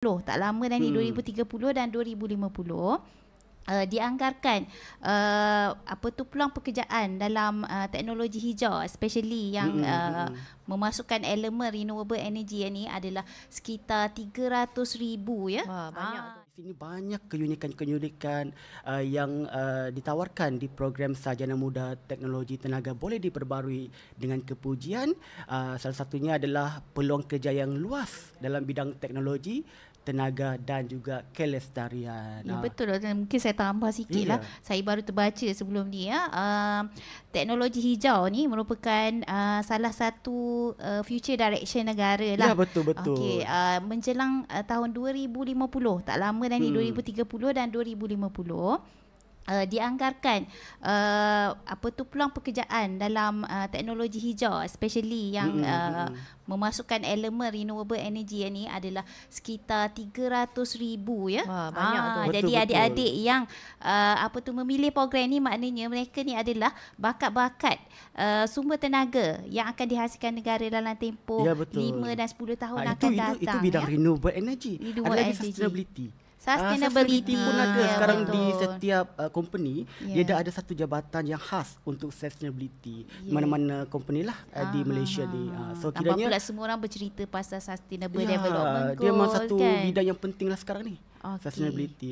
Tak lama dah ni, 2030 dan 2050 dianggarkan peluang pekerjaan dalam teknologi hijau, especially yang memasukkan elemen renewable energy ni adalah sekitar 300,000 ya. Wah, banyak tu. Di sini banyak keunikan-keunikan yang ditawarkan di program Sarjana Muda Teknologi Tenaga boleh diperbarui dengan kepujian. Salah satunya adalah peluang kerja yang luas dalam bidang teknologi, tenaga dan juga kelestarian. Ya, betul. Mungkin saya tambah sikit lah. Saya baru terbaca sebelum ni ya. Teknologi hijau ni merupakan salah satu future direction negara lah. Ya, betul-betul. Okey, menjelang tahun 2050, tak lama dah ni, 2030 dan 2050 dianggarkan peluang pekerjaan dalam teknologi hijau, especially yang memasukkan elemen renewable energy ni adalah sekitar 300,000 ya. Wah, banyak tu. Jadi Betul-betul. adik-adik yang memilih program ni, maknanya mereka ni adalah bakat-bakat sumber tenaga yang akan dihasilkan negara dalam tempoh Ya, betul. 5 dan 10 tahun akan itu datang. bidang ya. renewable energy. Renewable Ada lagi energy. sustainability. Sustainability Pun ada ya, sekarang betul. di setiap company. Ya. Dia dah ada satu jabatan yang khas untuk sustainability. Ya. Mana-mana company lah di Malaysia ni. So Tambah kiranya pula semua orang bercerita pasal sustainable ya, development dia memang goals, satu kan? bidang yang penting lah sekarang ni. Okey. Sustainability.